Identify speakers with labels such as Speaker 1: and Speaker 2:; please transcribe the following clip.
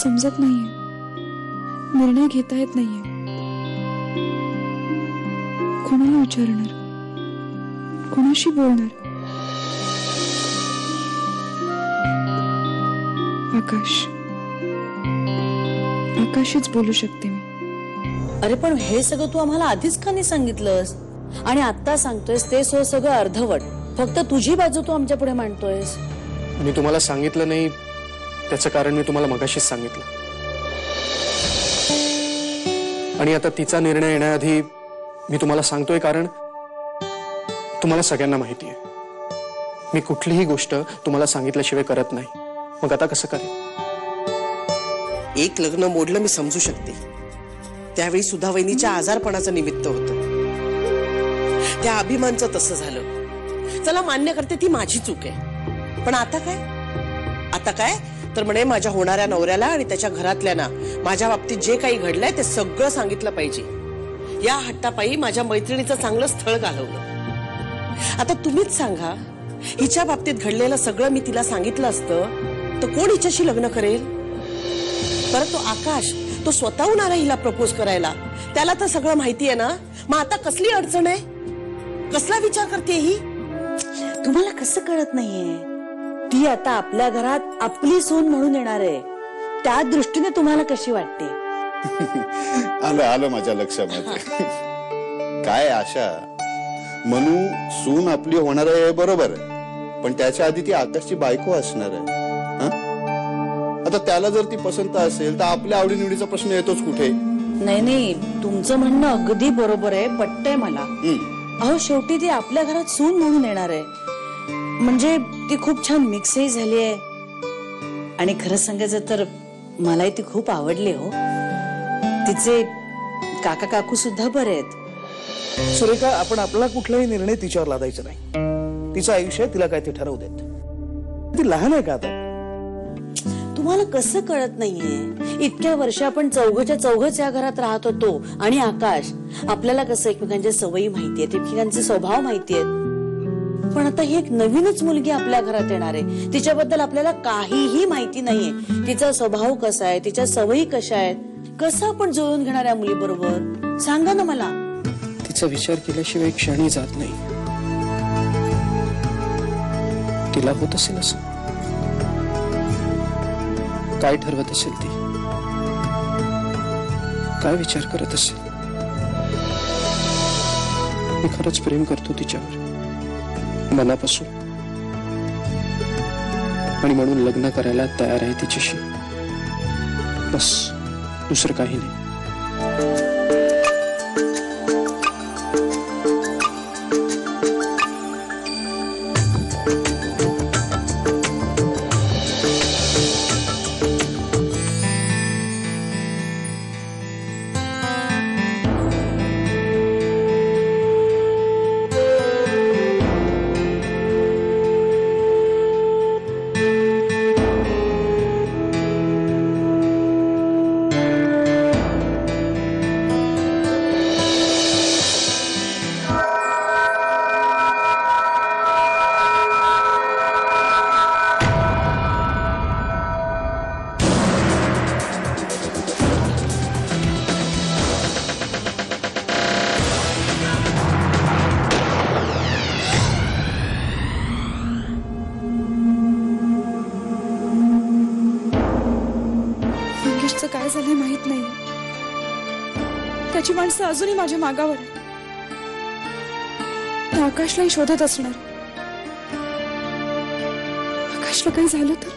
Speaker 1: समजत नाहीये, निर्णय घेता येत नाहीये. कोणाला विचारणार, कोणाशी बोलणार? आकाशीच बोलू शकते मी.
Speaker 2: अरे पण हे सगळं तू आम्हाला आधीच का नाही सांगितलंस? आणि आता सांगतोयस ते सगळं अर्धवट. फक्त तुझी बाजू तू आमच्या पुढे मांडतोयस.
Speaker 3: मी तुम्हाला सांगितलं नाही त्याचं कारण मी तुम्हाला मगाशीच सांगितलं. आणि आता तिचा निर्णय येण्याआधी मी तुम्हाला सांगतोय कारण तुम्हाला सगळ्यांना माहिती आहे मी कुठलीही गोष्ट तुम्हाला सांगितल्याशिवाय करत नाही. मग आता कसं करेल?
Speaker 4: एक लग्न मोडलं मी समजू शकते. त्यावेळी सुधा वहिनीच्या आजारपणाचं निमित्त होतं. त्या अभिमानचं तसं झालं. चला मान्य करते ती माझी चूक आहे. पण आता काय तर म्हणे माझ्या होणाऱ्या नवऱ्याला आणि त्याच्या घरातल्यांना माझ्या बाबतीत जे काही घडलंय ते सगळं सांगितलं पाहिजे. या हट्टापायी माझ्या मैत्रिणीचं चांगलं स्थळ घालवलं. आता तुम्हीच सांगा, हिच्या बाबतीत घडलेलं सगळं मी तिला सांगितलं असतं तर कोण हिच्याशी लग्न करेल? परत तो आकाश, तो स्वतःहून आला हिला प्रपोज करायला. त्याला तर सगळं माहिती आहे ना. मग आता कसली अडचण आहे? कसला विचार करते ही?
Speaker 2: तुम्हाला कसं कळत नाहीये? ती आता आपल्या घरात आपली सून म्हणून येणार आहे. त्या दृष्टीने तुम्हाला कशी वाटते?
Speaker 5: आलं माझ्या लक्षामध्ये. काय आशा, मनू सून आपली होणार आहे बरोबर, पण त्याच्या आधी ती आकाशची बायको असणार आहे. आता त्याला जर ती पसंत असेल तर आपल्या आवडीनिवडीचा प्रश्न येतोच कुठे?
Speaker 2: नाही, तुमचं म्हणणं अगदी बरोबर आहे, पटतंय मला. अहो शेवटी ती आपल्या घरात सून म्हणून येणार आहे म्हणजे ती खूप छान मिक्सही झाली आहे. आणि खरं सांगायचं तर मलाही ती खूप आवडली हो. तिचे काका काकू सुद्धा बरे आहेत.
Speaker 6: सुरेखा, आपण आपला कुठलाही निर्णय तिच्यावर लादायचा नाही. तिचं आयुष्य तिला काय ते ठरवू देत. ती लहान आहे का आता?
Speaker 2: तुम्हाला कसं कळत नाहीये? इतक्या वर्ष आपण चौघच या घरात राहत होतो. आणि आकाश, आपल्याला कसं एकमेकांच्या सवयी माहिती आहेत, एकमेकांचे स्वभाव माहिती आहेत. पण आता ही एक नवीनच मुलगी आपल्या घरात येणार आहे. तिच्याबद्दल आपल्याला काहीही माहिती नाहीये. तिचा स्वभाव कसा आहे, तिच्या सवयी कशा आहेत, कसं आपण जुळवून घेणार या मुलीबरोबर? सांगा ना मला.
Speaker 3: तिचा विचार केल्याशिवाय क्षणी जात नाही. तिला होत असेल असं. काय ठरवत असेल ती, काय विचार करत असेल. मी खरंच प्रेम करतो तिच्यावर मनापासून, आणि म्हणून लग्न करायला तयार आहे तिच्याशी. बस, दुसरं काही नाही.
Speaker 1: काय झालंय माहित नाही. त्याची माणसं अजूनही माझ्या मागावर आहे. आकाशलाही शोधत असणार. आकाशला काही झालं तर